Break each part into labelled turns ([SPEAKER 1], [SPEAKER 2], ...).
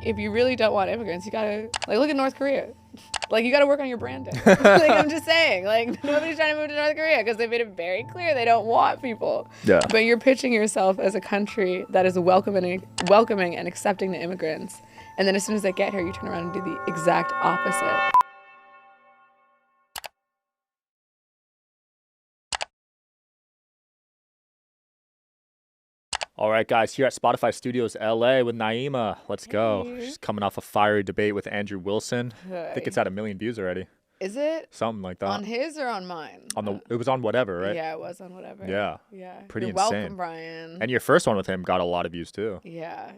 [SPEAKER 1] if you really don't want immigrants, you gotta like look at North Korea. Like you gotta work on your branding. Like I'm just saying, like nobody's trying to move to North Korea because they made it very clear they don't want people.
[SPEAKER 2] Yeah.
[SPEAKER 1] But you're pitching yourself as a country that is welcoming and accepting the immigrants, and then as soon as they get here, you turn around and do the exact opposite.
[SPEAKER 2] All right, guys, here at Spotify Studios LA with Naima. Let's go.
[SPEAKER 1] Hey.
[SPEAKER 2] She's coming off a fiery debate with Andrew Wilson. I think it's at 1 million views already.
[SPEAKER 1] Is it?
[SPEAKER 2] Something like that.
[SPEAKER 1] On his or on mine?
[SPEAKER 2] It was on whatever, right?
[SPEAKER 1] Yeah, it was on whatever.
[SPEAKER 2] Yeah.
[SPEAKER 1] Yeah.
[SPEAKER 2] Pretty
[SPEAKER 1] You're
[SPEAKER 2] insane.
[SPEAKER 1] welcome, Brian.
[SPEAKER 2] And your first one with him got a lot of views too.
[SPEAKER 1] Yeah.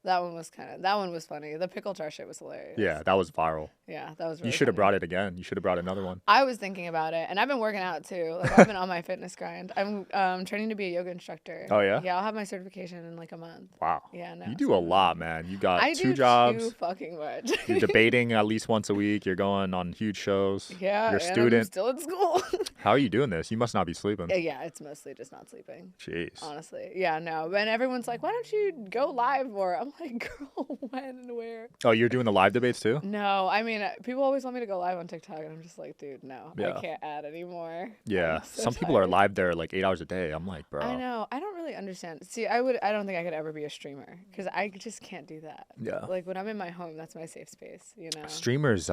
[SPEAKER 1] That one was funny. The pickle jar shit was hilarious.
[SPEAKER 2] Yeah, that was viral.
[SPEAKER 1] Yeah, that was really
[SPEAKER 2] You should have
[SPEAKER 1] funny.
[SPEAKER 2] brought it again. You should have brought another one.
[SPEAKER 1] I was thinking about it, and I've been working out too. Like I've been on my fitness grind. I'm training to be a yoga instructor.
[SPEAKER 2] Oh, yeah?
[SPEAKER 1] Yeah, I'll have my certification in like a month.
[SPEAKER 2] Wow.
[SPEAKER 1] Yeah, no.
[SPEAKER 2] You do a lot, man. You got
[SPEAKER 1] I
[SPEAKER 2] two
[SPEAKER 1] do
[SPEAKER 2] jobs.
[SPEAKER 1] too fucking much.
[SPEAKER 2] You're debating at least once a week. You're going on huge shows.
[SPEAKER 1] Yeah,
[SPEAKER 2] You're a
[SPEAKER 1] and
[SPEAKER 2] student.
[SPEAKER 1] I'm still in school.
[SPEAKER 2] How are you doing this? You must not be sleeping.
[SPEAKER 1] Yeah, it's mostly just not sleeping.
[SPEAKER 2] Jeez.
[SPEAKER 1] Honestly. Yeah, no. And everyone's like, why don't you go live more? I'm like, girl, when and where?
[SPEAKER 2] Oh, you're doing the live debates too?
[SPEAKER 1] No, I mean, people always want me to go live on TikTok, and I'm just like, dude, no,
[SPEAKER 2] Yeah.
[SPEAKER 1] I can't add anymore.
[SPEAKER 2] Yeah.
[SPEAKER 1] I'm so
[SPEAKER 2] Some people are
[SPEAKER 1] tired.
[SPEAKER 2] live there like 8 hours a day. I'm like, bro.
[SPEAKER 1] I know. I don't really understand. See, I don't think I could ever be a streamer because I just can't do that.
[SPEAKER 2] Yeah.
[SPEAKER 1] Like when I'm in my home, that's my safe space, you know?
[SPEAKER 2] Streamers,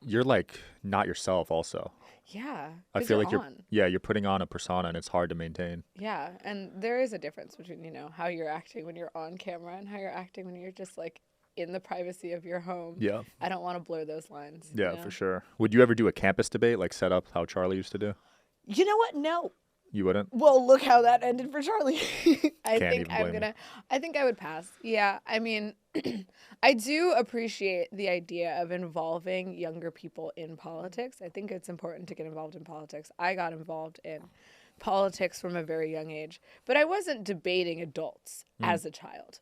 [SPEAKER 2] you're like not yourself also.
[SPEAKER 1] Yeah.
[SPEAKER 2] I
[SPEAKER 1] 'cause
[SPEAKER 2] feel like
[SPEAKER 1] on.
[SPEAKER 2] you're putting on a persona and it's hard to maintain.
[SPEAKER 1] Yeah. And there is a difference between, how you're acting when you're on camera and how you're acting when you're just like in the privacy of your home.
[SPEAKER 2] Yeah.
[SPEAKER 1] I don't want to blur those lines.
[SPEAKER 2] Yeah, for sure. Would you ever do a campus debate, like set up how Charlie used to do?
[SPEAKER 1] You know what? No.
[SPEAKER 2] You wouldn't?
[SPEAKER 1] Well, look how that ended for Charlie. I
[SPEAKER 2] Can't
[SPEAKER 1] think
[SPEAKER 2] even blame him.
[SPEAKER 1] I think I would pass. Yeah, I mean, I do appreciate the idea of involving younger people in politics. I think it's important to get involved in politics. I got involved in politics from a very young age, but I wasn't debating adults as a child.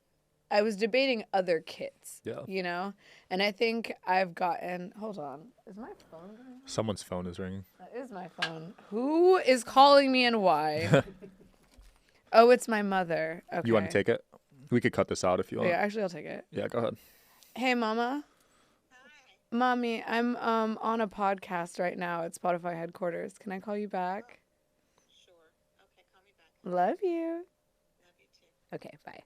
[SPEAKER 1] I was debating other kids, And I think I've gotten, hold on, is my phone ringing?
[SPEAKER 2] Someone's phone is ringing.
[SPEAKER 1] That is my phone. Who is calling me and why? Oh, it's my mother. Okay.
[SPEAKER 2] You want to take it? We could cut this out if you want.
[SPEAKER 1] Yeah, actually, I'll take it.
[SPEAKER 2] Yeah, go ahead.
[SPEAKER 1] Hey, Mama. Hi. Mommy, I'm on a podcast right now at Spotify headquarters. Can I call you back?
[SPEAKER 3] Sure. Okay, call me back.
[SPEAKER 1] Love you.
[SPEAKER 3] Love you too.
[SPEAKER 1] Okay, bye.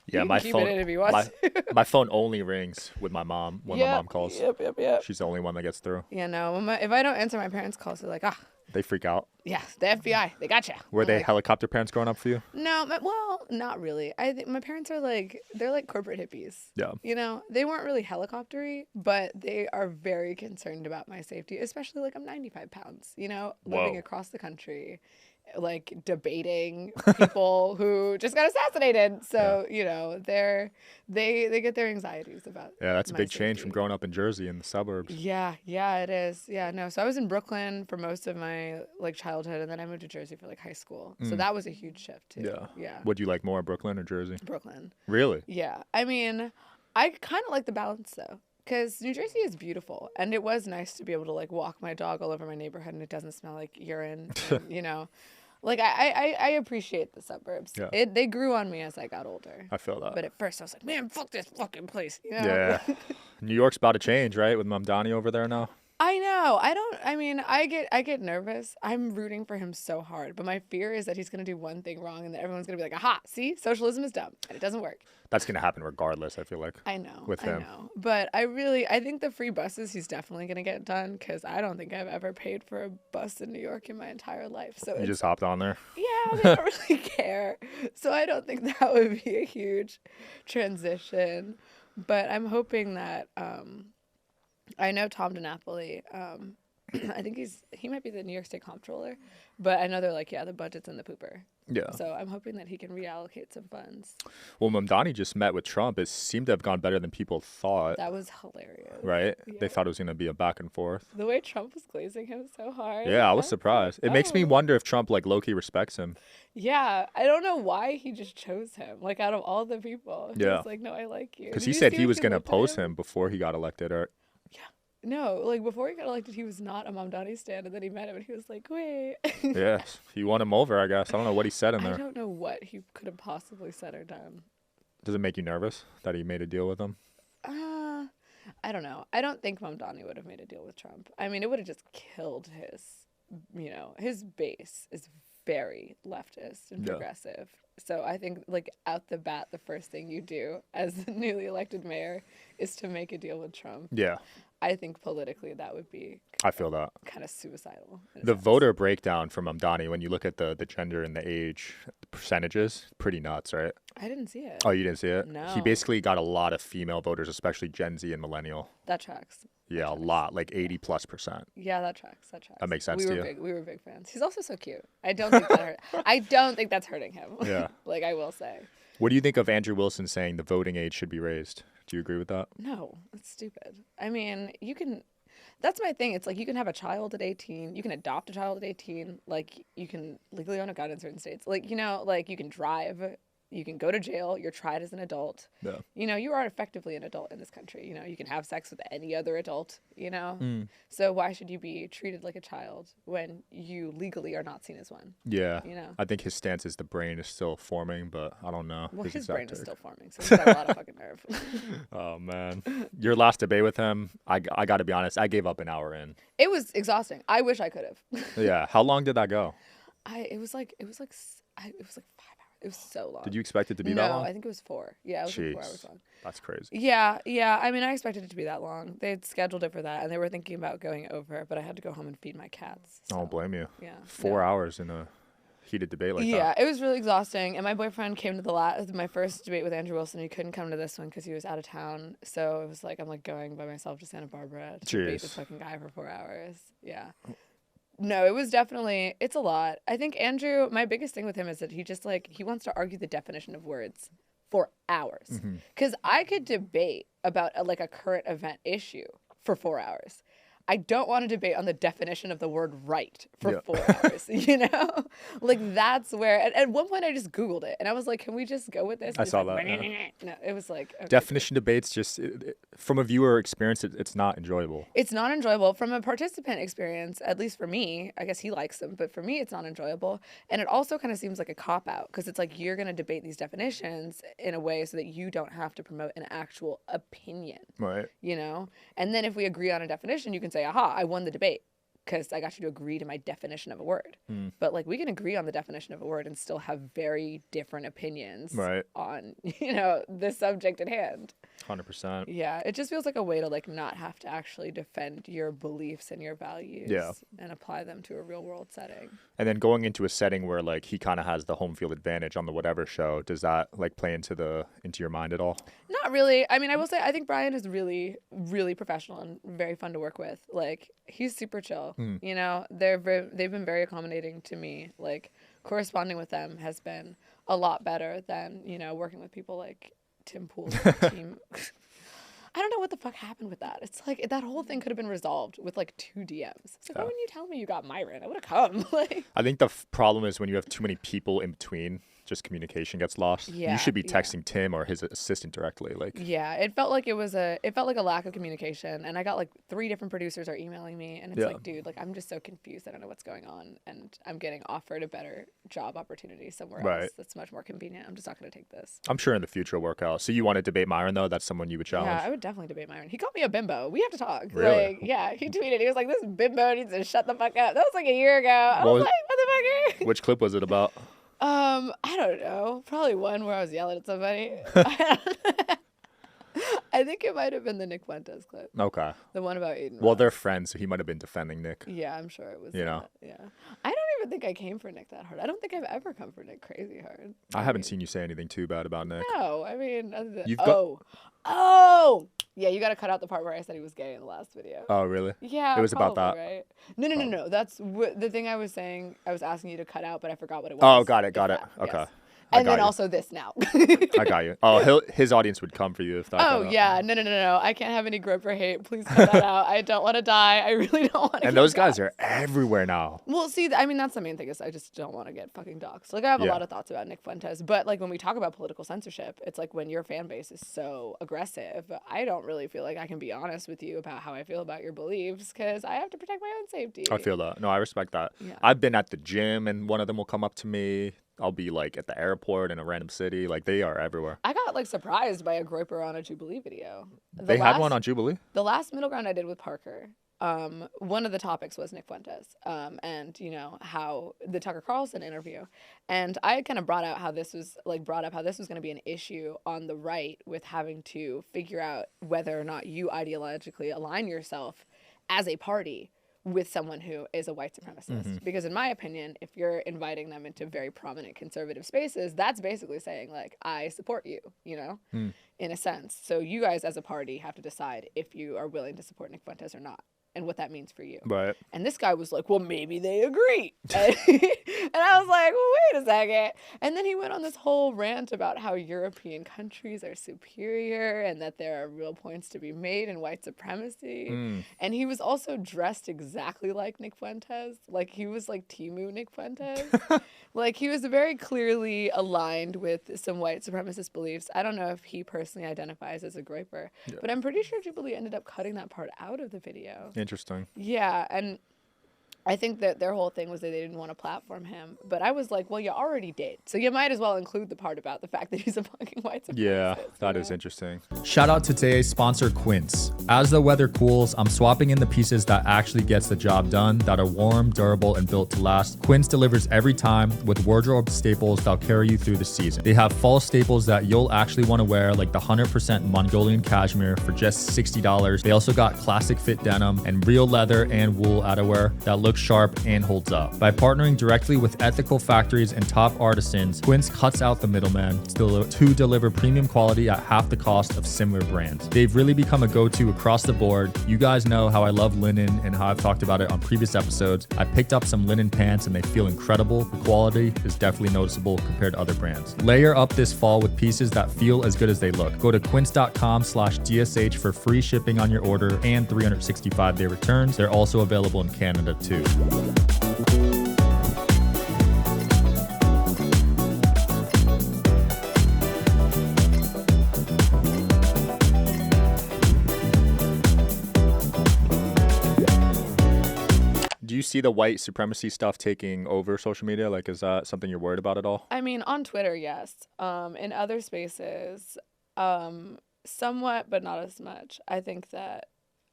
[SPEAKER 2] Yeah,
[SPEAKER 1] You
[SPEAKER 2] my
[SPEAKER 1] can keep
[SPEAKER 2] phone.
[SPEAKER 1] it in if you want to.
[SPEAKER 2] My phone only rings with my mom when my mom calls.
[SPEAKER 1] Yep.
[SPEAKER 2] She's the only one that gets through.
[SPEAKER 1] Yeah, no. If I don't answer my parents' calls, they're like,
[SPEAKER 2] They freak out.
[SPEAKER 1] yeah, the FBI, they got you.
[SPEAKER 2] Were they helicopter parents growing up for you?
[SPEAKER 1] No, well, not really. I think my parents are they're like corporate hippies.
[SPEAKER 2] Yeah.
[SPEAKER 1] They weren't really helicoptery, but they are very concerned about my safety, especially like I'm 95 pounds, living
[SPEAKER 2] Whoa.
[SPEAKER 1] across the country, like debating people who just got assassinated. So, they get their anxieties about
[SPEAKER 2] Yeah, that's a
[SPEAKER 1] my
[SPEAKER 2] big change from
[SPEAKER 1] safety.
[SPEAKER 2] growing up in Jersey in the suburbs.
[SPEAKER 1] Yeah, it is. Yeah, no. So I was in Brooklyn for most of my childhood, and then I moved to Jersey for high school. So that was a huge shift too. Yeah.
[SPEAKER 2] Would you like more Brooklyn or Jersey?
[SPEAKER 1] Brooklyn.
[SPEAKER 2] Really?
[SPEAKER 1] Yeah. I mean, I kind of like the balance though, because New Jersey is beautiful, and it was nice to be able to walk my dog all over my neighborhood, and it doesn't smell like urine. And, I appreciate the suburbs.
[SPEAKER 2] Yeah.
[SPEAKER 1] They grew on me as I got older.
[SPEAKER 2] I feel that.
[SPEAKER 1] But at first I was like, man, fuck this fucking place.
[SPEAKER 2] Yeah. New York's about to change, right? With Mamdani over there now.
[SPEAKER 1] I know. I get nervous. I'm rooting for him so hard, but my fear is that he's going to do one thing wrong and that everyone's going to be like, aha, see, socialism is dumb and it doesn't work.
[SPEAKER 2] That's going to happen regardless, I feel like.
[SPEAKER 1] I know.
[SPEAKER 2] With him.
[SPEAKER 1] I know. But I think the free buses he's definitely going to get done, because I don't think I've ever paid for a bus in New York in my entire life. So
[SPEAKER 2] You just hopped on there.
[SPEAKER 1] yeah, they don't really care. So I don't think that would be a huge transition. But I'm hoping that I know Tom DiNapoli. I think he might be the New York State Comptroller, but I know they're like, yeah, the budget's in the pooper.
[SPEAKER 2] Yeah.
[SPEAKER 1] So I'm hoping that he can reallocate some funds.
[SPEAKER 2] Well, Mamdani just met with Trump. It seemed to have gone better than people thought.
[SPEAKER 1] That was hilarious.
[SPEAKER 2] Right?
[SPEAKER 1] Yeah.
[SPEAKER 2] They thought it was going to be a back and forth.
[SPEAKER 1] The way Trump was glazing him so hard.
[SPEAKER 2] Yeah, I was surprised. It makes me
[SPEAKER 1] oh.
[SPEAKER 2] wonder if Trump low-key respects him.
[SPEAKER 1] Yeah, I don't know why he just chose him. Out of all the people, he
[SPEAKER 2] Yeah.
[SPEAKER 1] was like, no, I like you.
[SPEAKER 2] Because
[SPEAKER 1] Did
[SPEAKER 2] he
[SPEAKER 1] you
[SPEAKER 2] said
[SPEAKER 1] see
[SPEAKER 2] he
[SPEAKER 1] what
[SPEAKER 2] was going to
[SPEAKER 1] looked at
[SPEAKER 2] oppose him before he got elected. Or
[SPEAKER 1] No, before he got elected, he was not a Mamdani stan, and then he met him, and he was like, wait.
[SPEAKER 2] Yes, he won him over, I guess. I don't know what he said in
[SPEAKER 1] I
[SPEAKER 2] there.
[SPEAKER 1] don't know what he could have possibly said or done.
[SPEAKER 2] Does it make you nervous that he made a deal with him?
[SPEAKER 1] I don't know. I don't think Mamdani would have made a deal with Trump. I mean, it would have just killed his base is very leftist and progressive. So I think, like, out the bat, the first thing you do as the newly elected mayor is to make a deal with Trump.
[SPEAKER 2] Yeah.
[SPEAKER 1] I think politically that would be
[SPEAKER 2] I feel that.
[SPEAKER 1] kind of suicidal.
[SPEAKER 2] The voter breakdown from Mamdani, when you look at the gender and the age percentages, pretty nuts, right?
[SPEAKER 1] I didn't see it.
[SPEAKER 2] Oh, you didn't see it?
[SPEAKER 1] No.
[SPEAKER 2] He basically got a lot of female voters, especially Gen Z and millennial.
[SPEAKER 1] That tracks.
[SPEAKER 2] Yeah, a lot, like 80+%.
[SPEAKER 1] Yeah, that tracks. That
[SPEAKER 2] makes sense to you?
[SPEAKER 1] We were big fans. He's also so cute. I don't think that hurt. I don't think that's hurting him.
[SPEAKER 2] Yeah.
[SPEAKER 1] Like, I will say.
[SPEAKER 2] What do you think of Andrew Wilson saying the voting age should be raised? Do you agree with that?
[SPEAKER 1] No, it's stupid. I mean, that's my thing. It's like, you can have a child at 18. You can adopt a child at 18. Like, you can legally own a gun in certain states. Like, like, you can drive. You can go to jail. You're tried as an adult.
[SPEAKER 2] Yeah.
[SPEAKER 1] You are effectively an adult in this country. You can have sex with any other adult, So why should you be treated like a child when you legally are not seen as one?
[SPEAKER 2] Yeah. I think his stance is the brain is still forming, but I don't know.
[SPEAKER 1] Well, his brain is still forming, so he's got a lot of fucking nerve.
[SPEAKER 2] Oh, man. Your last debate with him, I got to be honest, I gave up an hour in.
[SPEAKER 1] It was exhausting. I wish I could have.
[SPEAKER 2] Yeah. How long did that go?
[SPEAKER 1] It was like 5 hours. It was so long.
[SPEAKER 2] Did you expect it to be that long?
[SPEAKER 1] No, I think it was 4. Yeah, it was like 4 hours long.
[SPEAKER 2] That's crazy.
[SPEAKER 1] Yeah. I mean, I expected it to be that long. They had scheduled it for that, and they were thinking about going over, but I had to go home and feed my cats. So.
[SPEAKER 2] I don't blame you.
[SPEAKER 1] Yeah.
[SPEAKER 2] 4 hours in a heated debate like that.
[SPEAKER 1] Yeah, it was really exhausting. And my boyfriend came to my first debate with Andrew Wilson. He couldn't come to this one because he was out of town. So it was like, I'm like going by myself to Santa Barbara to debate this fucking guy for 4 hours. Yeah. No, it was definitely, it's a lot. I think Andrew, my biggest thing with him is that he just he wants to argue the definition of words for hours. Because I could debate about a current event issue for 4 hours. I don't want to debate on the definition of the word right for 4 hours, Like, that's where, at one point I just Googled it, and I was like, can we just go with this?
[SPEAKER 2] I saw that.
[SPEAKER 1] No, it was like... Okay.
[SPEAKER 2] Definition debates, just from a viewer experience, it's not enjoyable.
[SPEAKER 1] It's not enjoyable. From a participant experience, at least for me, I guess he likes them, but for me, it's not enjoyable. And it also kind of seems like a cop-out, because it's like, you're going to debate these definitions in a way so that you don't have to promote an actual opinion.
[SPEAKER 2] Right.
[SPEAKER 1] And then if we agree on a definition, you can say, aha, I won the debate because I got you to agree to my definition of a word. But we can agree on the definition of a word and still have very different opinions on, the subject at hand.
[SPEAKER 2] 100%.
[SPEAKER 1] Yeah, it just feels like a way to not have to actually defend your beliefs and your values and apply them to a real world setting. And
[SPEAKER 2] then going into a setting where he kind of has the home field advantage on the whatever show, does that play into your mind at all?
[SPEAKER 1] Not really. I mean, I will say I think Brian is really, really professional and very fun to work with. He's super chill. They've been very accommodating to me. Corresponding with them has been a lot better than, working with people like Tim Pool's team. I don't know what the fuck happened with that. It's that whole thing could have been resolved with 2 DMs. It's why wouldn't you tell me you got Myron? I would have come.
[SPEAKER 2] I think the problem is when you have too many people in between, just communication gets lost.
[SPEAKER 1] Yeah,
[SPEAKER 2] you should be texting Tim or his assistant directly.
[SPEAKER 1] Yeah, it felt like a lack of communication, and I got 3 different producers are emailing me, and it's dude, I'm just so confused. I don't know what's going on, and I'm getting offered a better job opportunity somewhere else that's much more convenient. I'm just not going to take this.
[SPEAKER 2] I'm sure in the future it'll work out. So you want to debate Myron though? That's someone you would challenge.
[SPEAKER 1] Yeah, I would definitely debate Myron. He called me a bimbo. We have to talk.
[SPEAKER 2] Really?
[SPEAKER 1] Yeah, he tweeted. He was like, "This bimbo needs to shut the fuck up." That was a year ago. I was like, "Motherfucker."
[SPEAKER 2] Which clip was it about?
[SPEAKER 1] I don't know. Probably one where I was yelling at somebody. I think it might have been the Nick Fuentes clip.
[SPEAKER 2] Okay.
[SPEAKER 1] The one about Aiden.
[SPEAKER 2] Well, they're friends, so he might have been defending Nick.
[SPEAKER 1] Yeah, I'm sure it was.
[SPEAKER 2] Yeah.
[SPEAKER 1] I don't even think I came for Nick that hard. I don't think I've ever come for Nick crazy hard.
[SPEAKER 2] I haven't seen you say anything too bad about Nick.
[SPEAKER 1] No, I mean, other than, yeah, you got to cut out the part where I said he was gay in the last video.
[SPEAKER 2] Oh, really?
[SPEAKER 1] Yeah,
[SPEAKER 2] it was about that.
[SPEAKER 1] Right? No. That's the thing I was saying. I was asking you to cut out, but I forgot what it was.
[SPEAKER 2] Oh, got it. Okay.
[SPEAKER 1] Yes. And then also this now.
[SPEAKER 2] I got you. Oh, his audience would come for you if that.
[SPEAKER 1] Oh yeah, no. I can't have any grip or hate. Please cut that out. I don't want to die. I really don't want to.
[SPEAKER 2] And those guys are everywhere now.
[SPEAKER 1] Well, see, I mean, that's the main thing is I just don't want to get fucking doxxed. I have a lot of thoughts about Nick Fuentes, but when we talk about political censorship, it's when your fan base is so aggressive. I don't really feel like I can be honest with you about how I feel about your beliefs because I have to protect my own safety.
[SPEAKER 2] I feel that. No, I respect that.
[SPEAKER 1] Yeah.
[SPEAKER 2] I've been at the gym and one of them will come up to me. I'll be like at the airport in a random city. Like they are everywhere.
[SPEAKER 1] I got like surprised by a groiper on a Jubilee video.
[SPEAKER 2] They had one on Jubilee.
[SPEAKER 1] The last middle ground I did with Parker, one of the topics was Nick Fuentes, and you know how the Tucker Carlson interview, and I kind of brought up how this was going to be an issue on the right with having to figure out whether or not you ideologically align yourself as a party with someone who is a white supremacist. Because in my opinion, if you're inviting them into very prominent conservative spaces, that's basically saying like, I support you, you know, in a sense. So you guys as a party have to decide if you are willing to support Nick Fuentes or not, and what that means for you.
[SPEAKER 2] Right.
[SPEAKER 1] And this guy was like, well, maybe they agree. And I was like, well, wait a second. And then he went on this whole rant about how European countries are superior and that there are real points to be made in white supremacy. And he was also dressed exactly like Nick Fuentes. Like he was like Timu Nick Fuentes. Like he was very clearly aligned with some white supremacist beliefs. I don't know if he personally identifies as a groiper, but I'm pretty sure Jubilee ended up cutting that part out of the video.
[SPEAKER 2] Interesting.
[SPEAKER 1] Yeah, and I think that their whole thing was that they didn't want to platform him. But I was like, well, you already did. So you might as well include the part about the fact that he's a fucking white supremacist.
[SPEAKER 2] Yeah, that is interesting.
[SPEAKER 4] Shout out to today's sponsor, Quince. As the weather cools, I'm swapping in the pieces that actually gets the job done, that are warm, durable, and built to last. Quince delivers every time with wardrobe staples that'll carry you through the season. They have fall staples that you'll actually want to wear, like the 100% Mongolian cashmere for just $60. They also got classic fit denim and real leather and wool outerwear that looks sharp and holds up. By partnering directly with ethical factories and top artisans, Quince cuts out the middleman to deliver premium quality at half the cost of similar brands. They've really become a go-to across the board. You guys know how I love linen and how I've talked about it on previous episodes. I picked up some linen pants and they feel incredible. The quality is definitely noticeable compared to other brands. Layer up this fall with pieces that feel as good as they look. Go to quince.com/DSH for free shipping on your order and 365-day returns. They're also available in Canada too.
[SPEAKER 2] Do you see the white supremacy stuff taking over social media? Like, is that something you're worried about at all?
[SPEAKER 1] I mean, on Twitter, yes. In other spaces, somewhat, but not as much. I think that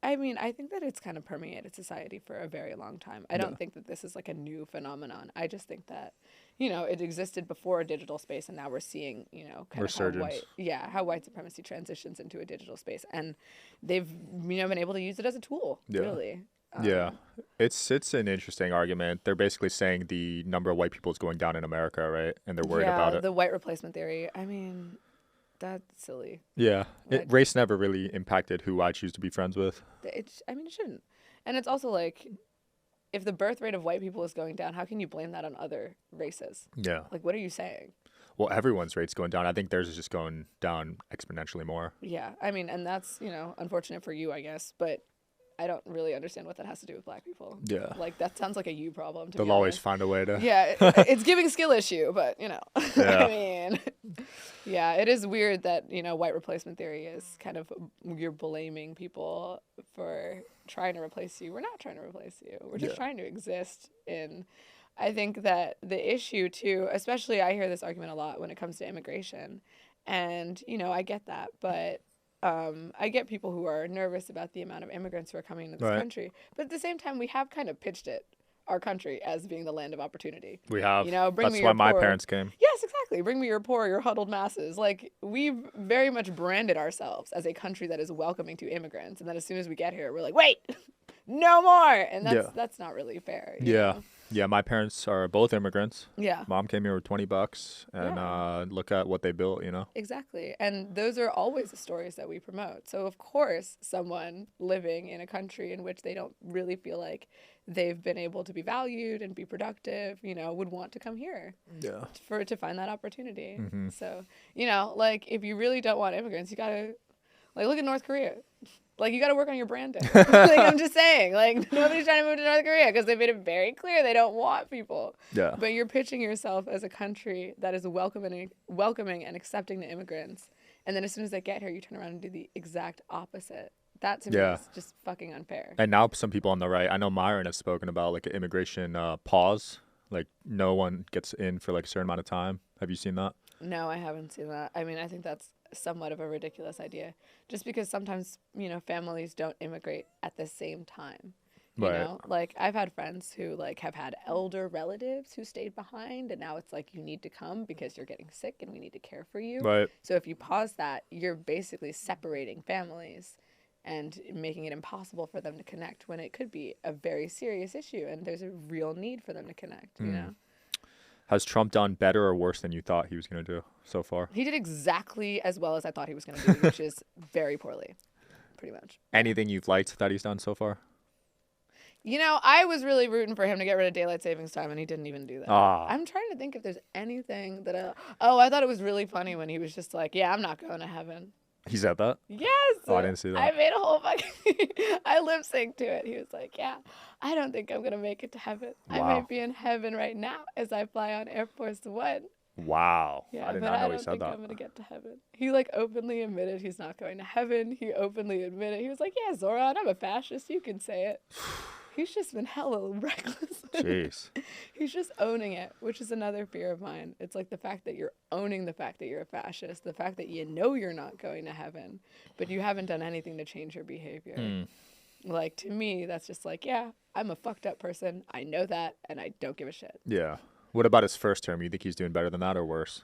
[SPEAKER 1] it's kind of permeated society for a very long time. I don't think that this is like a new phenomenon. I just think that, you know, it existed before a digital space, and now we're seeing, you know, kind
[SPEAKER 2] Resurgence.
[SPEAKER 1] of how white supremacy transitions into a digital space, and they've, you know, been able to use it as a tool. Really.
[SPEAKER 2] Yeah, it's an interesting argument. They're basically saying the number of white people is going down in America, right? And they're worried about it.
[SPEAKER 1] The white replacement theory. I mean, that's silly.
[SPEAKER 2] Yeah,
[SPEAKER 1] Like-
[SPEAKER 2] race never really impacted who I choose to be friends with.
[SPEAKER 1] It shouldn't. And it's also like, if the birth rate of white people is going down, how can you blame that on other races?
[SPEAKER 2] Yeah.
[SPEAKER 1] Like, what are you saying?
[SPEAKER 2] Well, everyone's rate's going down. I think theirs is just going down exponentially more.
[SPEAKER 1] Yeah, I mean, and that's, you know, unfortunate for you, I guess, but I don't really understand what that has to do with black people.
[SPEAKER 2] Yeah.
[SPEAKER 1] Like, that sounds like a you problem to
[SPEAKER 2] They'll
[SPEAKER 1] be
[SPEAKER 2] always
[SPEAKER 1] honest.
[SPEAKER 2] find a way to.
[SPEAKER 1] Yeah, it's giving skill issue, but, you know,
[SPEAKER 2] Yeah.
[SPEAKER 1] I mean, yeah, it is weird that, you know, white replacement theory is kind of, you're blaming people for trying to replace you. We're not trying to replace you. We're just trying to exist in, I think that the issue too, especially I hear this argument a lot when it comes to immigration, and, you know, I get that, but I get people who are nervous about the amount of immigrants who are coming into this country. But at the same time, we have kind of pitched our country as being the land of opportunity.
[SPEAKER 2] We have.
[SPEAKER 1] You know,
[SPEAKER 2] That's why my parents came.
[SPEAKER 1] Yes, exactly. Bring me your poor, your huddled masses. Like, we've very much branded ourselves as a country that is welcoming to immigrants. And then as soon as we get here, we're like, wait, no more. And that's not really fair. You know?
[SPEAKER 2] Yeah, my parents are both immigrants.
[SPEAKER 1] Yeah.
[SPEAKER 2] Mom came here with $20, and look at what they built, you know?
[SPEAKER 1] Exactly. And those are always the stories that we promote. So, of course, someone living in a country in which they don't really feel like they've been able to be valued and be productive, you know, would want to come here to find that opportunity. So, you know, like, if you really don't want immigrants, you got to, like, look at North Korea. Like, you got to work on your branding. Like, I'm just saying, like, nobody's trying to move to North Korea because they made it very clear they don't want people.
[SPEAKER 2] Yeah.
[SPEAKER 1] But you're pitching yourself as a country that is welcoming and accepting the immigrants. And then as soon as they get here, you turn around and do the exact opposite. That to me is just fucking unfair.
[SPEAKER 2] And now some people on the right, I know Myron has spoken about like an immigration pause. Like no one gets in for like a certain amount of time. Have you seen that?
[SPEAKER 1] No, I haven't seen that. I mean, I think that's somewhat of a ridiculous idea. Just because sometimes, families don't immigrate at the same time. You
[SPEAKER 2] Right.
[SPEAKER 1] know, like I've had friends who like have had elder relatives who stayed behind, and now it's like you need to come because you're getting sick and we need to care for you.
[SPEAKER 2] Right.
[SPEAKER 1] So if you pause that, you're basically separating families and making it impossible for them to connect when it could be a very serious issue and there's a real need for them to connect, you know?
[SPEAKER 2] Has Trump done better or worse than you thought he was going to do so far?
[SPEAKER 1] He did exactly as well as I thought he was going to do, which is very poorly, pretty much.
[SPEAKER 2] Anything you've liked that he's done so far?
[SPEAKER 1] I was really rooting for him to get rid of daylight savings time, and he didn't even do that.
[SPEAKER 2] Ah.
[SPEAKER 1] I'm trying to think if there's anything that I thought it was really funny when he was just like, yeah, I'm not going to heaven.
[SPEAKER 2] He said that?
[SPEAKER 1] Yes.
[SPEAKER 2] Oh, I didn't see that.
[SPEAKER 1] I made a whole fucking, I lip synced to it. He was like, yeah, I don't think I'm going to make it to heaven. I
[SPEAKER 2] Wow.
[SPEAKER 1] might be in heaven right now as I fly on Air Force One.
[SPEAKER 2] Wow.
[SPEAKER 1] Yeah,
[SPEAKER 2] I did
[SPEAKER 1] but
[SPEAKER 2] not know
[SPEAKER 1] I
[SPEAKER 2] he
[SPEAKER 1] don't
[SPEAKER 2] said
[SPEAKER 1] think
[SPEAKER 2] that.
[SPEAKER 1] I'm going to get to heaven. He like openly admitted he's not going to heaven. He openly admitted, he was like, yeah, Zoran, I'm a fascist. You can say it. He's just been hella reckless.
[SPEAKER 2] Jeez.
[SPEAKER 1] He's just owning it, which is another fear of mine. It's like the fact that you're owning the fact that you're a fascist, the fact that you know you're not going to heaven, but you haven't done anything to change your behavior. Like, to me, that's just like, yeah, I'm a fucked up person. I know that, and I don't give a shit.
[SPEAKER 2] Yeah. What about his first term? You think he's doing better than that or worse?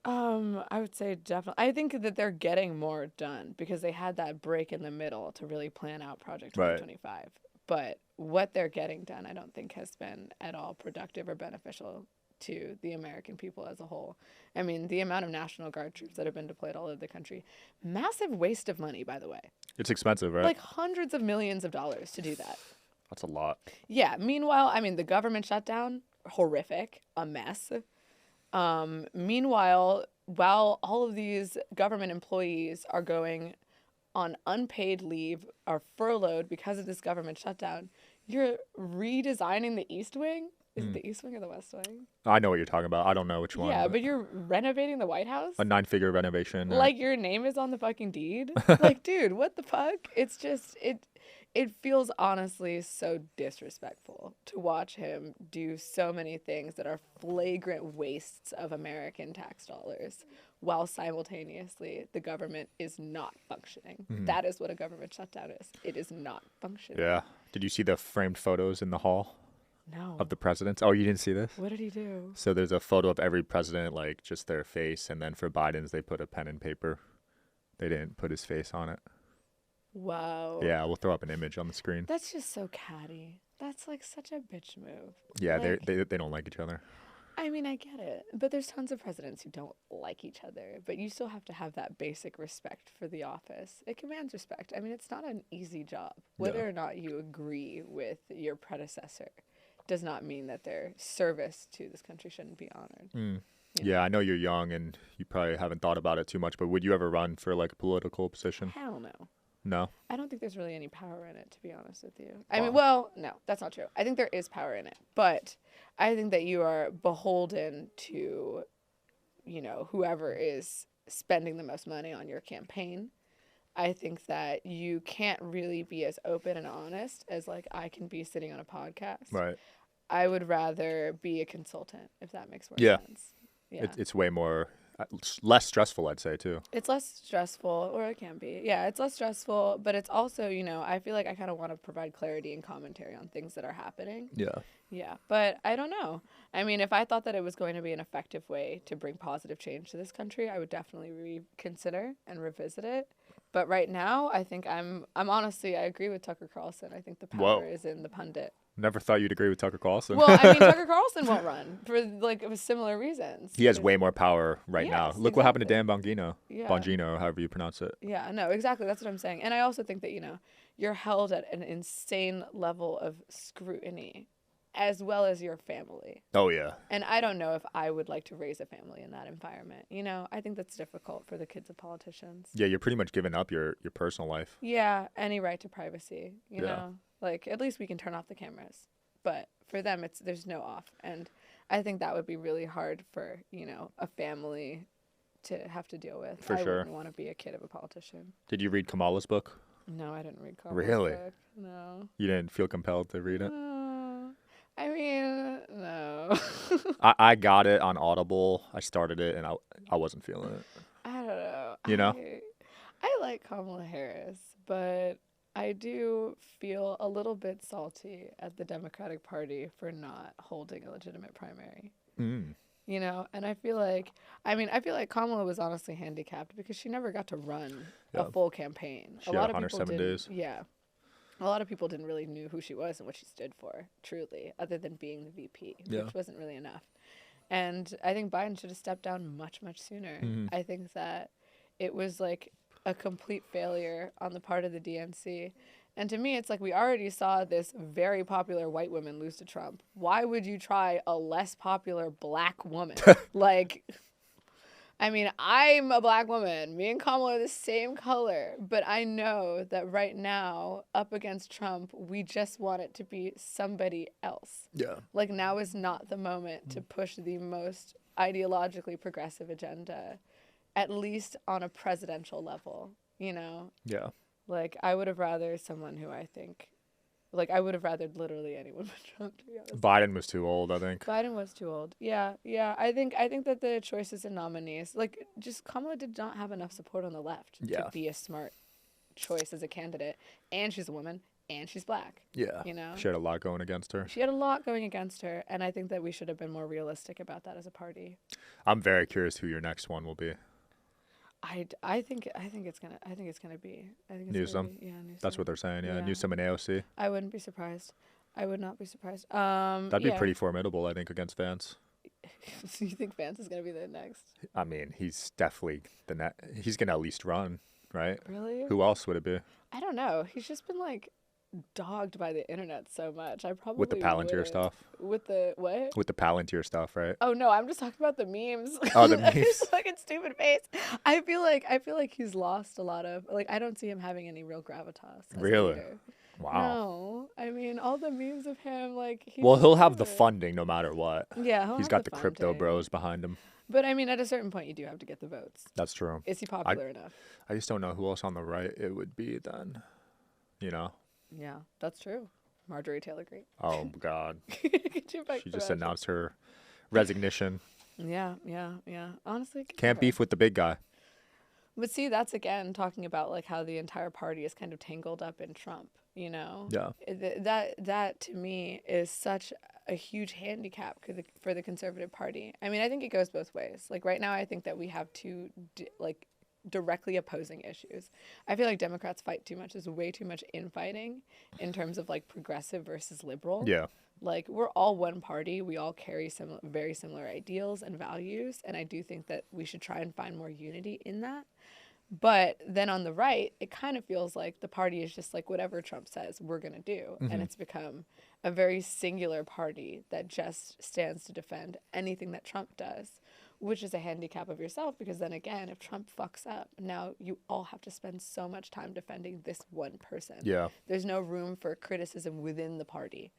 [SPEAKER 1] I would say definitely. I think that they're getting more done because they had that break in the middle to really plan out Project
[SPEAKER 2] Right.
[SPEAKER 1] 2025. But what they're getting done, I don't think has been at all productive or beneficial to the American people as a whole. I mean, the amount of National Guard troops that have been deployed all over the country, massive waste of money, by the way.
[SPEAKER 2] It's expensive, right?
[SPEAKER 1] Like hundreds of millions of dollars to do that.
[SPEAKER 2] That's a lot.
[SPEAKER 1] Yeah. Meanwhile, I mean, the government shutdown, horrific, a mess. Meanwhile, while all of these government employees are going on unpaid leave, are furloughed because of this government shutdown, you're redesigning the East Wing. Is it the East Wing or the West Wing?
[SPEAKER 2] I know what you're talking about. I don't know which one.
[SPEAKER 1] Yeah, but you're renovating the White House?
[SPEAKER 2] A 9-figure renovation.
[SPEAKER 1] Like your name is on the fucking deed? Like, dude, what the fuck? It's just, it feels honestly so disrespectful to watch him do so many things that are flagrant wastes of American tax dollars while simultaneously the government is not functioning. That is what a government shutdown is. It is not functioning.
[SPEAKER 2] Yeah. Did you see the framed photos in the hall
[SPEAKER 1] No.
[SPEAKER 2] of the presidents? Oh, you didn't see this?
[SPEAKER 1] What did he do?
[SPEAKER 2] So there's a photo of every president, like just their face, and then for Biden's, they put a pen and paper. They didn't put his face on it.
[SPEAKER 1] Wow.
[SPEAKER 2] Yeah, we'll throw up an image on the screen.
[SPEAKER 1] That's just so catty. That's like such a bitch move.
[SPEAKER 2] Yeah,
[SPEAKER 1] Like,
[SPEAKER 2] they don't like each other.
[SPEAKER 1] I mean, I get it, but there's tons of presidents who don't like each other, but you still have to have that basic respect for the office. It commands respect. I mean, it's not an easy job. Whether
[SPEAKER 2] Yeah.
[SPEAKER 1] or not you agree with your predecessor does not mean that their service to this country shouldn't be honored.
[SPEAKER 2] Yeah, I know you're young and you probably haven't thought about it too much, but would you ever run for like a political position?
[SPEAKER 1] Hell no.
[SPEAKER 2] No.
[SPEAKER 1] I don't think there's really any power in it, to be honest with you. I mean, well, no, that's not true. I think there is power in it, but I think that you are beholden to, whoever is spending the most money on your campaign. I think that you can't really be as open and honest as like I can be sitting on a podcast.
[SPEAKER 2] Right.
[SPEAKER 1] I would rather be a consultant, if that makes more
[SPEAKER 2] Yeah.
[SPEAKER 1] sense. Yeah.
[SPEAKER 2] It's way more, less stressful, I'd say, too.
[SPEAKER 1] It's less stressful, or it can be. Yeah, it's less stressful, but it's also, I feel like I kind of want to provide clarity and commentary on things that are happening.
[SPEAKER 2] Yeah.
[SPEAKER 1] Yeah, but I don't know. I mean, if I thought that it was going to be an effective way to bring positive change to this country, I would definitely reconsider and revisit it. But right now, I think I'm honestly, I agree with Tucker Carlson. I think the power is in the pundit.
[SPEAKER 2] Never thought you'd agree with Tucker Carlson.
[SPEAKER 1] Well, I mean, Tucker Carlson won't run for like similar reasons.
[SPEAKER 2] He has way more power right now.
[SPEAKER 1] Yes,
[SPEAKER 2] Look what happened to
[SPEAKER 1] exactly.
[SPEAKER 2] Dan Bongino.
[SPEAKER 1] Yeah.
[SPEAKER 2] Bongino, however you pronounce it.
[SPEAKER 1] Yeah, no, exactly. That's what I'm saying. And I also think that, you're held at an insane level of scrutiny as well as your family.
[SPEAKER 2] Oh, yeah.
[SPEAKER 1] And I don't know if I would like to raise a family in that environment. I think that's difficult for the kids of politicians.
[SPEAKER 2] Yeah, you're pretty much giving up your personal life.
[SPEAKER 1] Yeah, any right to privacy, you
[SPEAKER 2] Yeah.
[SPEAKER 1] know? Like, at least we can turn off the cameras. But for them, there's no off. And I think that would be really hard for, a family to have to deal with.
[SPEAKER 2] For
[SPEAKER 1] I
[SPEAKER 2] sure.
[SPEAKER 1] wouldn't want to be a kid of a politician.
[SPEAKER 2] Did you read Kamala's book?
[SPEAKER 1] No, I didn't read Kamala's
[SPEAKER 2] Really?
[SPEAKER 1] book. No.
[SPEAKER 2] You didn't feel compelled to read it?
[SPEAKER 1] I mean, no.
[SPEAKER 2] I got it on Audible. I started it and I wasn't feeling it.
[SPEAKER 1] I don't know.
[SPEAKER 2] You know?
[SPEAKER 1] I like Kamala Harris, but I do feel a little bit salty at the Democratic Party for not holding a legitimate primary.
[SPEAKER 2] Mm.
[SPEAKER 1] You know, and I feel like Kamala was honestly handicapped because she never got to run a full campaign.
[SPEAKER 2] She had 107 days.
[SPEAKER 1] Yeah. A lot of people didn't really knew who she was and what she stood for, truly, other than being the VP, which wasn't really enough. And I think Biden should have stepped down much, much sooner.
[SPEAKER 2] Mm-hmm.
[SPEAKER 1] I think that it was like a complete failure on the part of the DNC. And to me, it's like we already saw this very popular white woman lose to Trump. Why would you try a less popular black woman? Like, I mean, I'm a black woman. Me and Kamala are the same color. But I know that right now, up against Trump, we just want it to be somebody else.
[SPEAKER 2] Yeah.
[SPEAKER 1] Like, now is not the moment to push the most ideologically progressive agenda, at least on a presidential level, you know?
[SPEAKER 2] Yeah.
[SPEAKER 1] Like, I would have rather someone who I think, like, I would have rather literally anyone but Trump, to be honest.
[SPEAKER 2] Biden was too old, I think.
[SPEAKER 1] Biden was too old. Yeah. I think that the choices and nominees, like, just Kamala did not have enough support on the left to be a smart choice as a candidate. And she's a woman, and she's black.
[SPEAKER 2] Yeah.
[SPEAKER 1] You know?
[SPEAKER 2] She had a lot going against her.
[SPEAKER 1] She had a lot going against her, and I think that we should have been more realistic about that as a party.
[SPEAKER 2] I'm very curious who your next one will be.
[SPEAKER 1] I think it's gonna be
[SPEAKER 2] Newsom.
[SPEAKER 1] Newsom.
[SPEAKER 2] That's what they're saying. Yeah. Newsom and AOC.
[SPEAKER 1] I wouldn't be surprised. I would not be surprised.
[SPEAKER 2] That'd be pretty formidable, I think, against Vance.
[SPEAKER 1] So you think Vance is gonna be the next?
[SPEAKER 2] I mean, he's definitely he's gonna at least run, right?
[SPEAKER 1] Really?
[SPEAKER 2] Who else would it be?
[SPEAKER 1] I don't know. He's just been like dogged by the internet so much. I probably
[SPEAKER 2] With the Palantir
[SPEAKER 1] wouldn't.
[SPEAKER 2] stuff.
[SPEAKER 1] With the what?
[SPEAKER 2] With the Palantir stuff, right?
[SPEAKER 1] Oh no, I'm just talking about the memes.
[SPEAKER 2] Oh, the memes.
[SPEAKER 1] His fucking stupid face. I feel like he's lost a lot of, like, I don't see him having any real gravitas. as a
[SPEAKER 2] Really?
[SPEAKER 1] leader.
[SPEAKER 2] Wow.
[SPEAKER 1] No, I mean all the memes of him, like.
[SPEAKER 2] Well, he'll have the funding no matter what.
[SPEAKER 1] Yeah,
[SPEAKER 2] He's got the crypto bros behind him.
[SPEAKER 1] But I mean, at a certain point, you do have to get the votes.
[SPEAKER 2] That's true.
[SPEAKER 1] Is he popular enough?
[SPEAKER 2] I just don't know who else on the right it would be then. You know?
[SPEAKER 1] Yeah, that's true. Marjorie Taylor Greene.
[SPEAKER 2] Oh, God.
[SPEAKER 1] Could you
[SPEAKER 2] She just announced her resignation.
[SPEAKER 1] Yeah. Honestly,
[SPEAKER 2] Can't beef with the big guy.
[SPEAKER 1] But see, that's again talking about like how the entire party is kind of tangled up in Trump, you know?
[SPEAKER 2] Yeah.
[SPEAKER 1] That to me is such a huge handicap for the conservative party. I mean, I think it goes both ways. Like right now, I think that we have two directly opposing issues. I feel like Democrats fight too much. There's way too much infighting in terms of like progressive versus liberal.
[SPEAKER 2] Yeah.
[SPEAKER 1] Like we're all one party. We all carry some very similar ideals and values. And I do think that we should try and find more unity in that. But then on the right, it kind of feels like the party is just like whatever Trump says, we're going to do.
[SPEAKER 2] Mm-hmm.
[SPEAKER 1] And it's become a very singular party that just stands to defend anything that Trump does, which is a handicap of yourself because then again, if Trump fucks up, now you all have to spend so much time defending this one person.
[SPEAKER 2] Yeah.
[SPEAKER 1] There's no room for criticism within the party,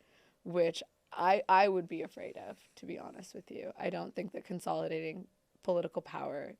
[SPEAKER 1] which I would be afraid of, to be honest with you. I don't think that consolidating political power,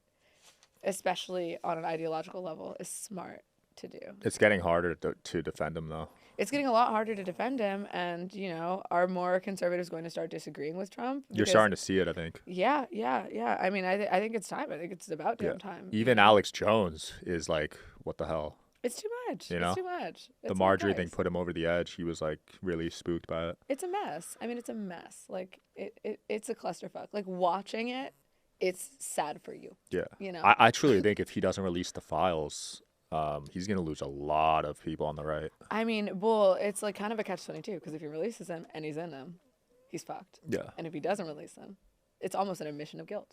[SPEAKER 1] especially on an ideological level, is smart to do.
[SPEAKER 2] It's getting harder to defend him, though.
[SPEAKER 1] It's getting a lot harder to defend him, and, you know, are more conservatives going to start disagreeing with Trump?
[SPEAKER 2] You're starting to see it, I think.
[SPEAKER 1] Yeah. I mean, I think it's time. I think it's about damn time.
[SPEAKER 2] Even Alex Jones is like, what the hell?
[SPEAKER 1] It's too much.
[SPEAKER 2] You know?
[SPEAKER 1] It's too much.
[SPEAKER 2] The Marjorie thing put him over the edge. He was like really spooked by it.
[SPEAKER 1] It's a mess. I mean, it's a mess. Like, it's a clusterfuck. Like, watching it, it's sad for you.
[SPEAKER 2] Yeah.
[SPEAKER 1] You know?
[SPEAKER 2] I truly think if he doesn't release the files, he's going to lose a lot of people on the right.
[SPEAKER 1] I mean, well, it's like kind of a catch-22 because if he releases them and he's in them, he's fucked.
[SPEAKER 2] Yeah.
[SPEAKER 1] And if he doesn't release them, it's almost an admission of guilt.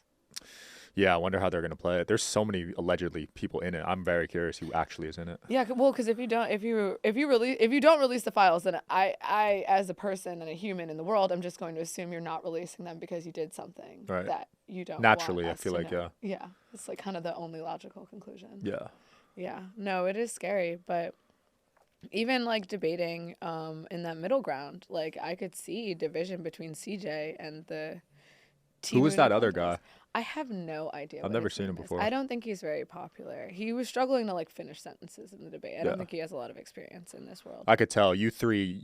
[SPEAKER 2] Yeah, I wonder how they're going to play it. There's so many allegedly people in it. I'm very curious who actually is in it.
[SPEAKER 1] Yeah, well, because if you don't release the files, then I as a person and a human in the world, I'm just going to assume you're not releasing them because you did something that you don't
[SPEAKER 2] naturally.
[SPEAKER 1] want
[SPEAKER 2] I
[SPEAKER 1] us
[SPEAKER 2] feel
[SPEAKER 1] to
[SPEAKER 2] like
[SPEAKER 1] know. Yeah, it's like kind of the only logical conclusion.
[SPEAKER 2] Yeah.
[SPEAKER 1] Yeah, no, it is scary, but even like debating in that middle ground, like I could see division between CJ and the team.
[SPEAKER 2] Who was that other guy?
[SPEAKER 1] I have no idea.
[SPEAKER 2] I've
[SPEAKER 1] what
[SPEAKER 2] never
[SPEAKER 1] his
[SPEAKER 2] seen him
[SPEAKER 1] name is.
[SPEAKER 2] before.
[SPEAKER 1] I don't think he's very popular. He was struggling to like finish sentences in the debate. I don't
[SPEAKER 2] Yeah.
[SPEAKER 1] think he has a lot of experience in this world.
[SPEAKER 2] I could tell you three,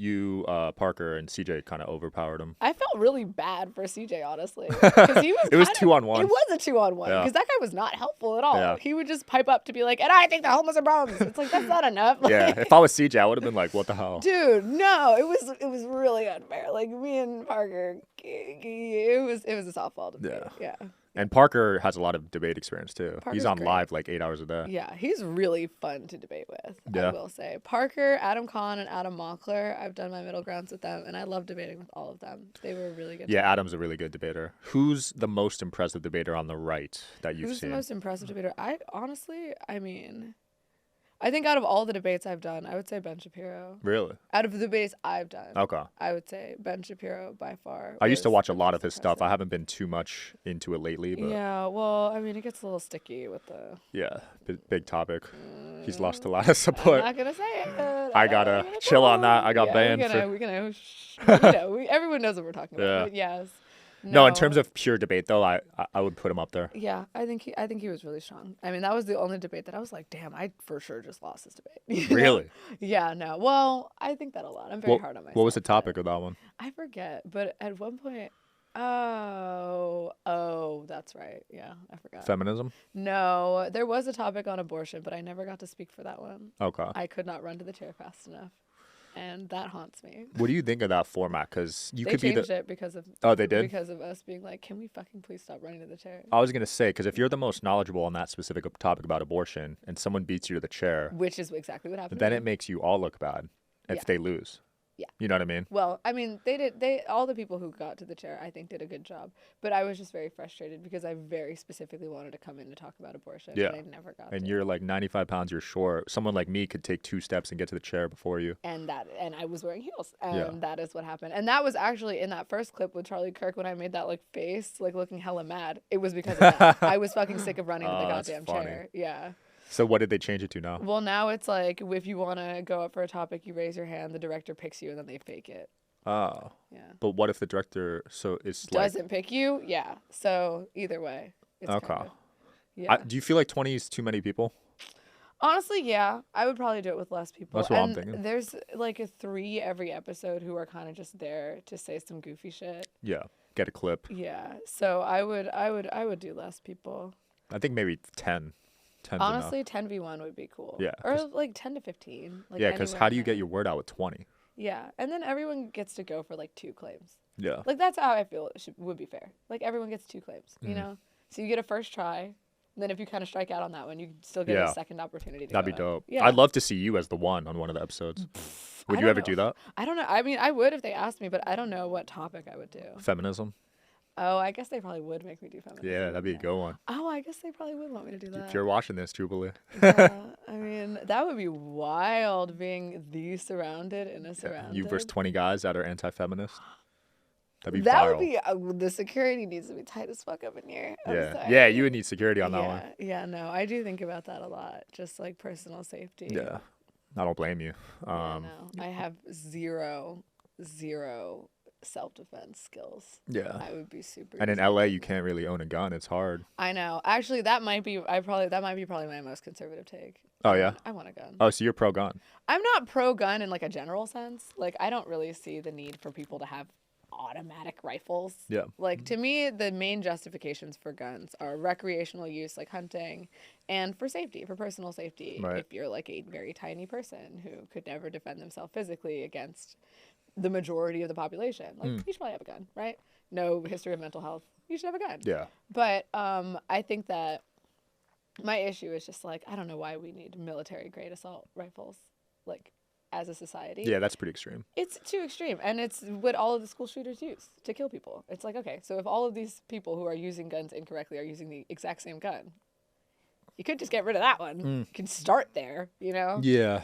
[SPEAKER 2] Parker and CJ kind of overpowered him.
[SPEAKER 1] I felt really bad for CJ, honestly, because he was.
[SPEAKER 2] It was
[SPEAKER 1] kinda-
[SPEAKER 2] 2-on-1.
[SPEAKER 1] It was a 2-on-1
[SPEAKER 2] Yeah.
[SPEAKER 1] because that guy was not helpful at all.
[SPEAKER 2] Yeah.
[SPEAKER 1] He would just pipe up to be like, "And I think the homeless are bums." It's like that's not enough.
[SPEAKER 2] Yeah, if I was CJ, I would have been like, what the hell?
[SPEAKER 1] Dude, no, it was really unfair. Like me and Parker, it was a softball debate. Yeah.
[SPEAKER 2] And Parker has a lot of debate experience too.
[SPEAKER 1] Parker's
[SPEAKER 2] He's on
[SPEAKER 1] great.
[SPEAKER 2] live like 8 hours a day.
[SPEAKER 1] Yeah, he's really fun to debate with,
[SPEAKER 2] Yeah.
[SPEAKER 1] I will say. Parker, Adam Kahn, and Adam Mockler, I've done my middle grounds with them, and I love debating with all of them. They were really good.
[SPEAKER 2] Yeah, Adam's a really good debater. Who's the most impressive debater on the right that you've
[SPEAKER 1] Who's
[SPEAKER 2] seen?
[SPEAKER 1] the most impressive debater? I think out of all the debates I've done, I would say Ben Shapiro.
[SPEAKER 2] Really?
[SPEAKER 1] Out of the debates I've done,
[SPEAKER 2] Okay.
[SPEAKER 1] I would say Ben Shapiro by far.
[SPEAKER 2] I used to
[SPEAKER 1] was
[SPEAKER 2] watch a
[SPEAKER 1] the
[SPEAKER 2] lot
[SPEAKER 1] most
[SPEAKER 2] of his stuff. I
[SPEAKER 1] impressive.
[SPEAKER 2] haven't been too much into it lately, but
[SPEAKER 1] Yeah, well, I mean, it gets a little sticky with the.
[SPEAKER 2] yeah, big topic. He's lost a lot of
[SPEAKER 1] I'm
[SPEAKER 2] support.
[SPEAKER 1] not gonna say it.
[SPEAKER 2] I gotta chill on that. I got banned
[SPEAKER 1] We're gonna. Everyone knows what we're talking about.
[SPEAKER 2] Yeah.
[SPEAKER 1] But yes.
[SPEAKER 2] No, in terms of pure debate though, I would put him up there.
[SPEAKER 1] Yeah, I think he was really strong. I mean, that was the only debate that I was like, damn, I for sure just lost this debate. You know?
[SPEAKER 2] Really?
[SPEAKER 1] Yeah. No. Well, I think that a lot. I'm very
[SPEAKER 2] What,
[SPEAKER 1] hard on myself.
[SPEAKER 2] what was the
[SPEAKER 1] but
[SPEAKER 2] topic of that one?
[SPEAKER 1] I forget, but at one point. Oh, that's right. Yeah, I forgot.
[SPEAKER 2] Feminism?
[SPEAKER 1] No, there was a topic on abortion, but I never got to speak for that one.
[SPEAKER 2] Okay.
[SPEAKER 1] I could not run to the chair fast enough, and that haunts me.
[SPEAKER 2] What do you think of that format? Because you
[SPEAKER 1] They
[SPEAKER 2] could be
[SPEAKER 1] changed
[SPEAKER 2] the.
[SPEAKER 1] it because of
[SPEAKER 2] Oh, they did?
[SPEAKER 1] because of us being like, can we fucking please stop running to the chair?
[SPEAKER 2] I was gonna say, because if you're the most knowledgeable on that specific topic about abortion, and someone beats you to the chair,
[SPEAKER 1] Which is exactly what happened.
[SPEAKER 2] then
[SPEAKER 1] to
[SPEAKER 2] it
[SPEAKER 1] me.
[SPEAKER 2] makes you all look bad if
[SPEAKER 1] Yeah.
[SPEAKER 2] they lose.
[SPEAKER 1] Yeah.
[SPEAKER 2] You know what I mean?
[SPEAKER 1] Well, I mean, all the people who got to the chair, I think, did a good job. But I was just very frustrated because I very specifically wanted to come in to talk about abortion.
[SPEAKER 2] Yeah.
[SPEAKER 1] And I never got
[SPEAKER 2] And
[SPEAKER 1] to.
[SPEAKER 2] you're like 95 pounds, you're short. Someone like me could take 2 steps and get to the chair before you.
[SPEAKER 1] And I was wearing heels. And
[SPEAKER 2] Yeah.
[SPEAKER 1] that is what happened. And that was actually in that first clip with Charlie Kirk when I made that like face, like looking hella mad. It was because of that. I was fucking sick of running to the
[SPEAKER 2] Oh, that's
[SPEAKER 1] goddamn
[SPEAKER 2] funny.
[SPEAKER 1] chair. Yeah.
[SPEAKER 2] So what did they change it to now?
[SPEAKER 1] Well, now it's like if you want to go up for a topic, you raise your hand, the director picks you, and then they fake it.
[SPEAKER 2] Oh.
[SPEAKER 1] Yeah.
[SPEAKER 2] But what if the director is like
[SPEAKER 1] Doesn't pick you? Yeah. So either way. It's
[SPEAKER 2] Okay.
[SPEAKER 1] kinda- yeah.
[SPEAKER 2] do you feel like 20 is too many people?
[SPEAKER 1] Honestly, yeah. I would probably do it with less people.
[SPEAKER 2] That's what I'm
[SPEAKER 1] And
[SPEAKER 2] thinking.
[SPEAKER 1] There's like 3 every episode who are kind of just there to say some goofy shit.
[SPEAKER 2] Yeah. Get a clip.
[SPEAKER 1] Yeah. So I would do less people.
[SPEAKER 2] I think maybe 10. 10's
[SPEAKER 1] Honestly, 10v1 would be cool.
[SPEAKER 2] Yeah,
[SPEAKER 1] Or
[SPEAKER 2] 'cause-
[SPEAKER 1] like 10 to 15. Like
[SPEAKER 2] Yeah, because
[SPEAKER 1] anywhere
[SPEAKER 2] how
[SPEAKER 1] in
[SPEAKER 2] do you
[SPEAKER 1] there.
[SPEAKER 2] get your word out with 20?
[SPEAKER 1] Yeah. And then everyone gets to go for like 2 claims.
[SPEAKER 2] Yeah.
[SPEAKER 1] Like that's how I feel it would be fair. Like everyone gets 2 claims,
[SPEAKER 2] Mm-hmm.
[SPEAKER 1] you know? So you get a first try. And then if you kind of strike out on that one, you still get
[SPEAKER 2] Yeah.
[SPEAKER 1] a second opportunity to
[SPEAKER 2] That'd be
[SPEAKER 1] go in.
[SPEAKER 2] dope.
[SPEAKER 1] Yeah.
[SPEAKER 2] I'd love to see you as the one on one of the episodes. Would
[SPEAKER 1] I
[SPEAKER 2] you
[SPEAKER 1] don't
[SPEAKER 2] ever
[SPEAKER 1] know.
[SPEAKER 2] do that?
[SPEAKER 1] I don't know. I mean, I would if they asked me, but I don't know what topic I would do.
[SPEAKER 2] Feminism?
[SPEAKER 1] Oh, I guess they probably would make me do feminism.
[SPEAKER 2] Yeah, that'd be a good one.
[SPEAKER 1] Oh, I guess they probably would want me to do that.
[SPEAKER 2] If you're watching this, Jubilee.
[SPEAKER 1] Yeah, I mean, that would be wild being the surrounded in a surrounded.
[SPEAKER 2] You versus 20 guys that are anti-feminist. That'd be
[SPEAKER 1] That
[SPEAKER 2] viral.
[SPEAKER 1] would be the security needs to be tight as fuck up in here. I'm
[SPEAKER 2] Yeah.
[SPEAKER 1] sorry.
[SPEAKER 2] Yeah, you would need security on that
[SPEAKER 1] yeah,
[SPEAKER 2] one.
[SPEAKER 1] Yeah, no, I do think about that a lot. Just like personal safety.
[SPEAKER 2] Yeah. I don't blame you.
[SPEAKER 1] Yeah, no, I have zero self-defense skills.
[SPEAKER 2] Yeah.
[SPEAKER 1] I would be super.
[SPEAKER 2] And in
[SPEAKER 1] easy.
[SPEAKER 2] LA, you can't really own a gun. It's hard.
[SPEAKER 1] I know. Actually, that might be probably my most conservative take.
[SPEAKER 2] Oh, yeah?
[SPEAKER 1] I want a gun.
[SPEAKER 2] Oh, so you're pro-gun.
[SPEAKER 1] I'm not pro-gun in like a general sense. Like I don't really see the need for people to have automatic rifles.
[SPEAKER 2] Yeah.
[SPEAKER 1] Like to me, the main justifications for guns are recreational use, like hunting, and for safety, for personal safety.
[SPEAKER 2] Right.
[SPEAKER 1] If you're like a very tiny person who could never defend themselves physically against the majority of the population, like you should probably have a gun, right? No history of mental health, you should have a gun.
[SPEAKER 2] Yeah.
[SPEAKER 1] But I think that my issue is just like I don't know why we need military grade assault rifles, like as a society.
[SPEAKER 2] Yeah, that's pretty extreme.
[SPEAKER 1] It's too extreme, and it's what all of the school shooters use to kill people. It's like, okay, so if all of these people who are using guns incorrectly are using the exact same gun, you could just get rid of that one. You can start there, you know?
[SPEAKER 2] Yeah.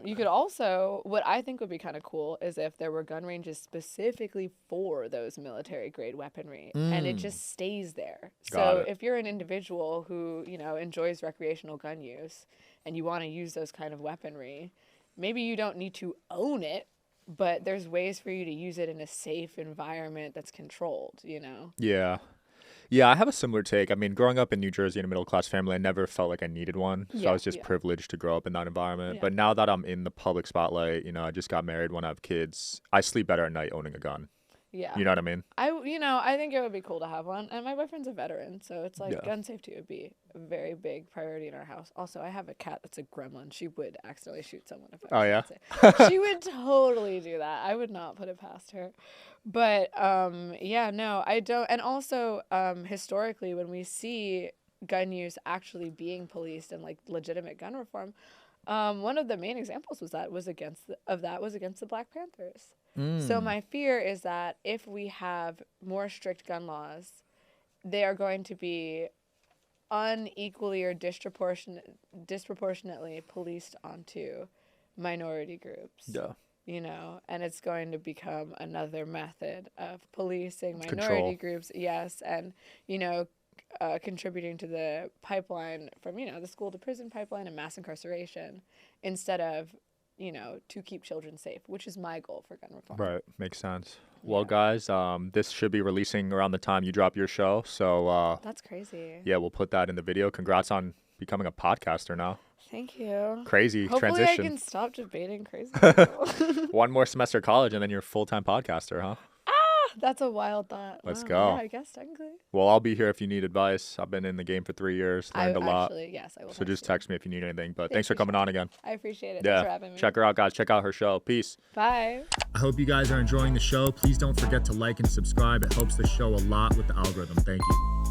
[SPEAKER 1] You could also, what I think would be kind of cool is if there were gun ranges specifically for those military grade weaponry and it just stays there.
[SPEAKER 2] Got
[SPEAKER 1] So
[SPEAKER 2] it.
[SPEAKER 1] if you're an individual who, you know, enjoys recreational gun use and you want to use those kind of weaponry, maybe you don't need to own it, but there's ways for you to use it in a safe environment that's controlled, you know?
[SPEAKER 2] Yeah. Yeah, I have a similar take. I mean, growing up in New Jersey in a middle-class family, I never felt like I needed one. So I was just privileged to grow up in that environment. But now that I'm in the public spotlight, I just got married, want to have kids, I sleep better at night owning a gun.
[SPEAKER 1] Yeah.
[SPEAKER 2] You know what I mean?
[SPEAKER 1] I think it would be cool to have one. And my boyfriend's a veteran, so it's like gun safety would be a very big priority in our house. Also, I have a cat that's a gremlin. She would accidentally shoot someone if I was it. She would totally do that. I would not put it past her. But no, I don't. And also, historically, when we see gun use actually being policed and like legitimate gun reform, one of the main examples was against the Black Panthers. So my fear is that if we have more strict gun laws, they are going to be unequally or disproportionately policed onto minority groups.
[SPEAKER 2] Yeah.
[SPEAKER 1] And it's going to become another method of policing minority groups. Yes. And, contributing to the pipeline from, the school to prison pipeline and mass incarceration instead of, to keep children safe, which is my goal for gun reform.
[SPEAKER 2] Right. Makes sense. Well, guys, this should be releasing around the time you drop your show. So
[SPEAKER 1] that's crazy.
[SPEAKER 2] Yeah, we'll put that in the video. Congrats on becoming a podcaster now.
[SPEAKER 1] Thank you.
[SPEAKER 2] Crazy
[SPEAKER 1] Hopefully
[SPEAKER 2] transition.
[SPEAKER 1] I can stop debating crazy people.
[SPEAKER 2] One more semester of college and then you're a full-time podcaster, huh?
[SPEAKER 1] That's a wild thought.
[SPEAKER 2] Let's
[SPEAKER 1] Wow.
[SPEAKER 2] go.
[SPEAKER 1] Yeah, I guess technically.
[SPEAKER 2] Well, I'll be here if you need advice. I've been in the game for 3 years, learned a lot.
[SPEAKER 1] Actually, yes, I will.
[SPEAKER 2] So just text me if you need anything. But thanks for coming on again.
[SPEAKER 1] I appreciate it.
[SPEAKER 2] Yeah.
[SPEAKER 1] Thanks for having me.
[SPEAKER 2] Check her out, guys. Check out her show. Peace.
[SPEAKER 1] Bye.
[SPEAKER 4] I hope you guys are enjoying the show. Please don't forget to like and subscribe. It helps the show a lot with the algorithm. Thank you.